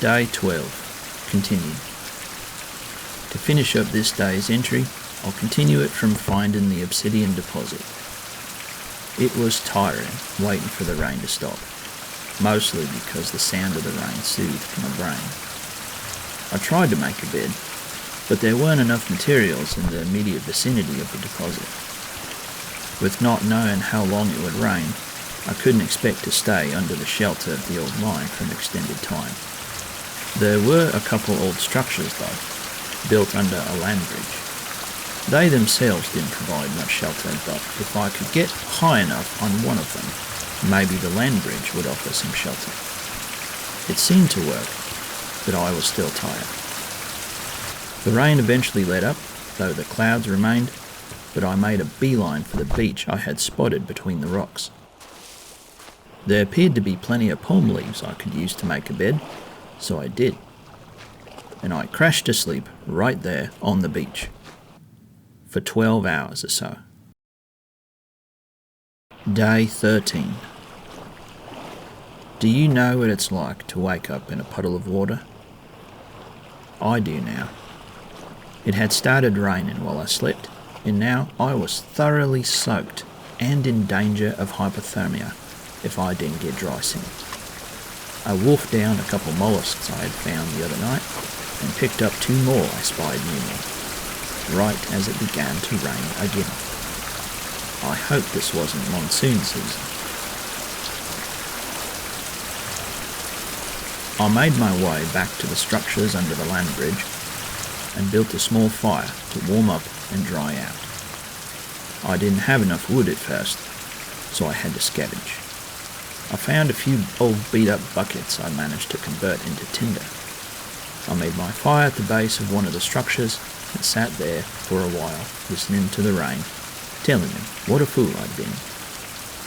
Day 12. Continued. To finish up this day's entry, I'll continue it from finding the obsidian deposit. It was tiring waiting for the rain to stop, mostly because the sound of the rain soothed my brain. I tried to make a bed, but there weren't enough materials in the immediate vicinity of the deposit. With not knowing how long it would rain, I couldn't expect to stay under the shelter of the old mine for an extended time. There were a couple old structures though, built under a land bridge. They themselves didn't provide much shelter, but if I could get high enough on one of them, maybe the land bridge would offer some shelter. It seemed to work, but I was still tired. The rain eventually let up, though the clouds remained, but I made a beeline for the beach I had spotted between the rocks. There appeared to be plenty of palm leaves I could use to make a bed, so I did. And I crashed to sleep right there on the beach for 12 hours or so. Day 13. Do you know what it's like to wake up in a puddle of water? I do now. It had started raining while I slept, and now I was thoroughly soaked and in danger of hypothermia if I didn't get dry singing. I wolfed down a couple mollusks I had found the other night and picked up 2 more I spied near me, right as it began to rain again. I hope this wasn't monsoon season. I made my way back to the structures under the land bridge and built a small fire to warm up and dry out. I didn't have enough wood at first, so I had to scavenge. I found a few old beat-up buckets I managed to convert into tinder. I made my fire at the base of one of the structures and sat there for a while, listening to the rain, telling me what a fool I'd been.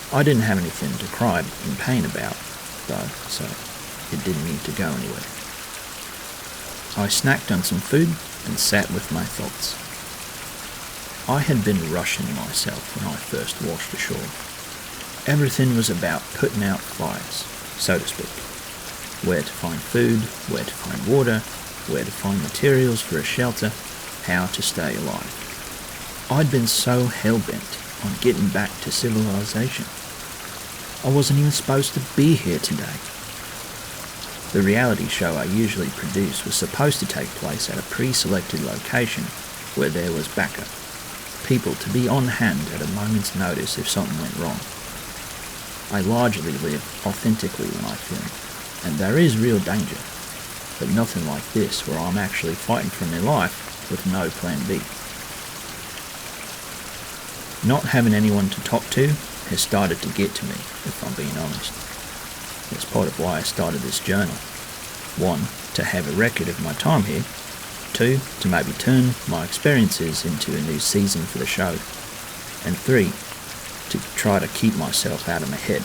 I didn't have anything to cry in pain about, though, so it didn't need to go anywhere. I snacked on some food and sat with my thoughts. I had been rushing myself when I first washed ashore. Everything was about putting out fires, so to speak. Where to find food, where to find water, where to find materials for a shelter, how to stay alive. I'd been so hell-bent on getting back to civilization. I wasn't even supposed to be here today. The reality show I usually produce was supposed to take place at a pre-selected location where there was backup, people to be on hand at a moment's notice if something went wrong. I largely live authentically when I film, and there is real danger, but nothing like this where I'm actually fighting for my life with no plan B. Not having anyone to talk to has started to get to me, if I'm being honest. That's part of why I started this journal. 1, to have a record of my time here. 2, to maybe turn my experiences into a new season for the show. And 3, to try to keep myself out of my head.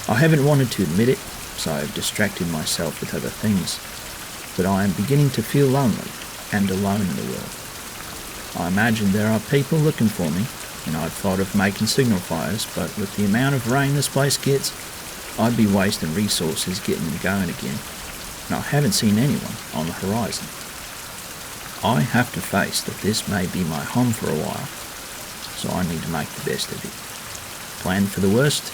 I haven't wanted to admit it, so I've distracted myself with other things, but I am beginning to feel lonely and alone in the world. I imagine there are people looking for me, and I've thought of making signal fires, but with the amount of rain this place gets, I'd be wasting resources getting them going again, and I haven't seen anyone on the horizon. I have to face that this may be my home for a while, so I need to make the best of it. Plan for the worst,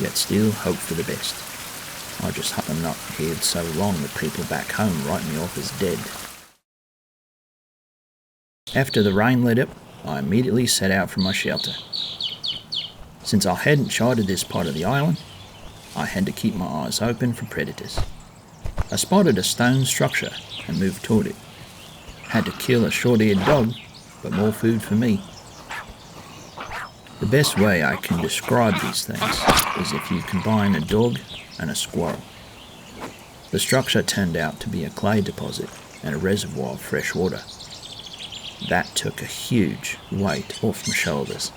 yet still hope for the best. I just hope I'm not here so long that people back home write me off as dead. After the rain let up, I immediately set out for my shelter. Since I hadn't charted this part of the island, I had to keep my eyes open for predators. I spotted a stone structure and moved toward it. Had to kill a short-eared dog, but more food for me. The best way I can describe these things is if you combine a dog and a squirrel. The structure turned out to be a clay deposit and a reservoir of fresh water. That took a huge weight off my shoulders.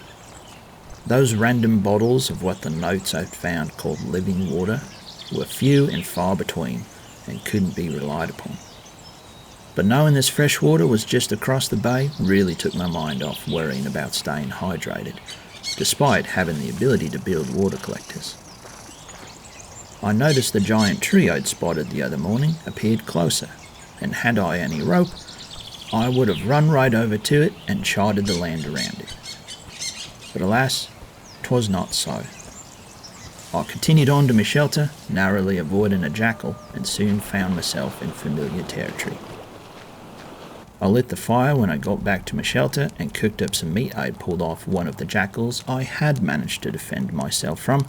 Those random bottles of what the notes I'd found called living water were few and far between and couldn't be relied upon. But knowing this fresh water was just across the bay really took my mind off worrying about staying hydrated, despite having the ability to build water collectors. I noticed the giant tree I'd spotted the other morning appeared closer, and had I any rope, I would have run right over to it and charted the land around it. But alas, 'twas not so. I continued on to my shelter, narrowly avoiding a jackal, and soon found myself in familiar territory. I lit the fire when I got back to my shelter and cooked up some meat I'd pulled off one of the jackals I had managed to defend myself from,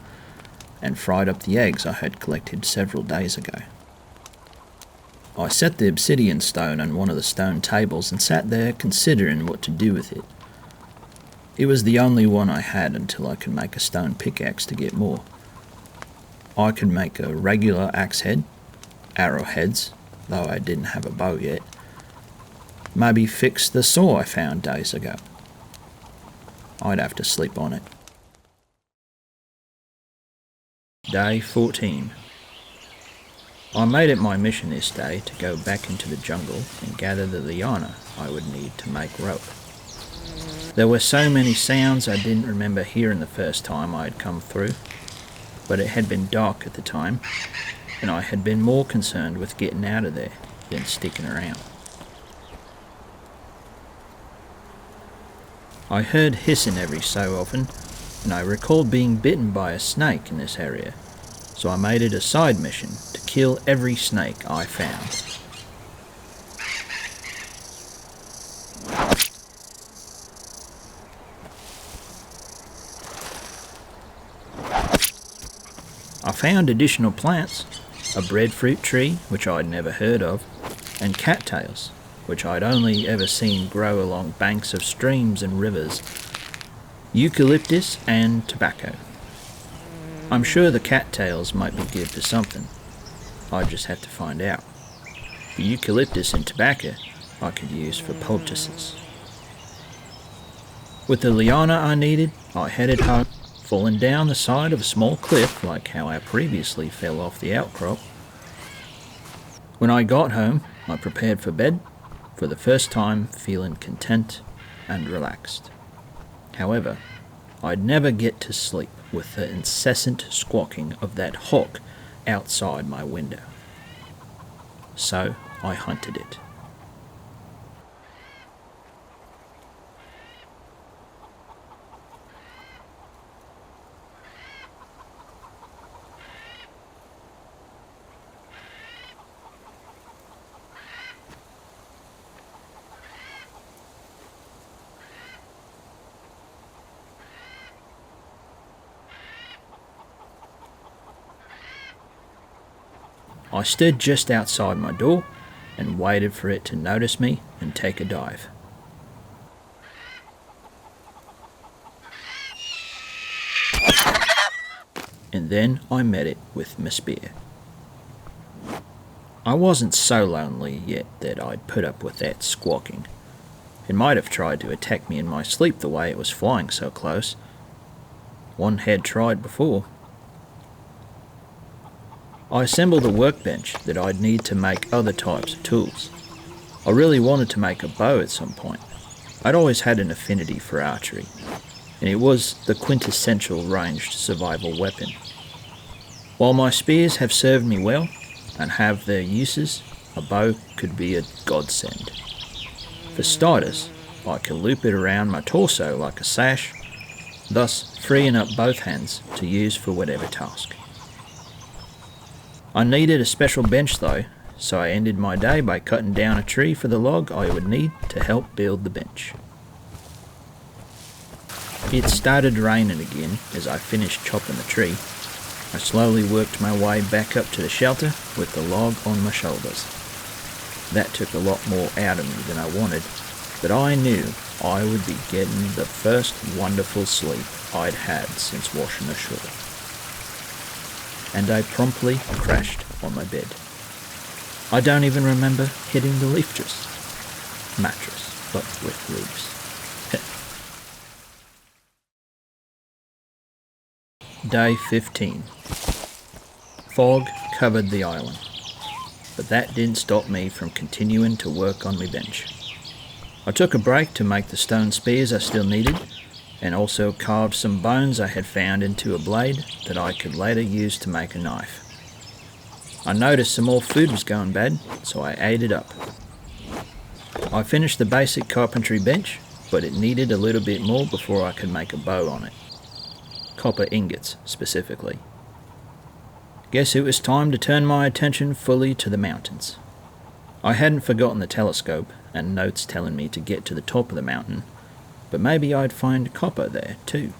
and fried up the eggs I had collected several days ago. I set the obsidian stone on one of the stone tables and sat there considering what to do with it. It was the only one I had until I could make a stone pickaxe to get more. I could make a regular axe head, arrowheads, though I didn't have a bow yet. Maybe fix the saw I found days ago. I'd have to sleep on it. Day 14. I made it my mission this day to go back into the jungle and gather the liana I would need to make rope. There were so many sounds I didn't remember hearing the first time I had come through, but it had been dark at the time, and I had been more concerned with getting out of there than sticking around. I heard hissing every so often, and I recalled being bitten by a snake in this area, so I made it a side mission to kill every snake I found. I found additional plants, a breadfruit tree, which I'd never heard of, and cattails, which I'd only ever seen grow along banks of streams and rivers, eucalyptus and tobacco. I'm sure the cattails might be good for something. I'd just have to find out. The eucalyptus and tobacco I could use for poultices. With the liana I needed, I headed home, falling down the side of a small cliff like how I previously fell off the outcrop. When I got home, I prepared for bed, for the first time feeling content and relaxed. However, I'd never get to sleep with the incessant squawking of that hawk outside my window. So I hunted it. I stood just outside my door and waited for it to notice me and take a dive. And then I met it with my spear. I wasn't so lonely yet that I'd put up with that squawking. It might have tried to attack me in my sleep the way it was flying so close. One had tried before. I assembled a workbench that I'd need to make other types of tools. I really wanted to make a bow at some point. I'd always had an affinity for archery, and it was the quintessential ranged survival weapon. While my spears have served me well, and have their uses, a bow could be a godsend. For starters, I could loop it around my torso like a sash, thus freeing up both hands to use for whatever task. I needed a special bench though, so I ended my day by cutting down a tree for the log I would need to help build the bench. It started raining again as I finished chopping the tree. I slowly worked my way back up to the shelter with the log on my shoulders. That took a lot more out of me than I wanted, but I knew I would be getting the first wonderful sleep I'd had since washing ashore. And I promptly crashed on my bed. I don't even remember hitting the leafless mattress, but with leaves. Day 15. Fog covered the island, but that didn't stop me from continuing to work on my bench. I took a break to make the stone spears I still needed, and also carved some bones I had found into a blade that I could later use to make a knife. I noticed some more food was going bad, so I ate it up. I finished the basic carpentry bench, but it needed a little bit more before I could make a bow on it. Copper ingots, specifically. Guess it was time to turn my attention fully to the mountains. I hadn't forgotten the telescope and notes telling me to get to the top of the mountain, but maybe I'd find copper there too.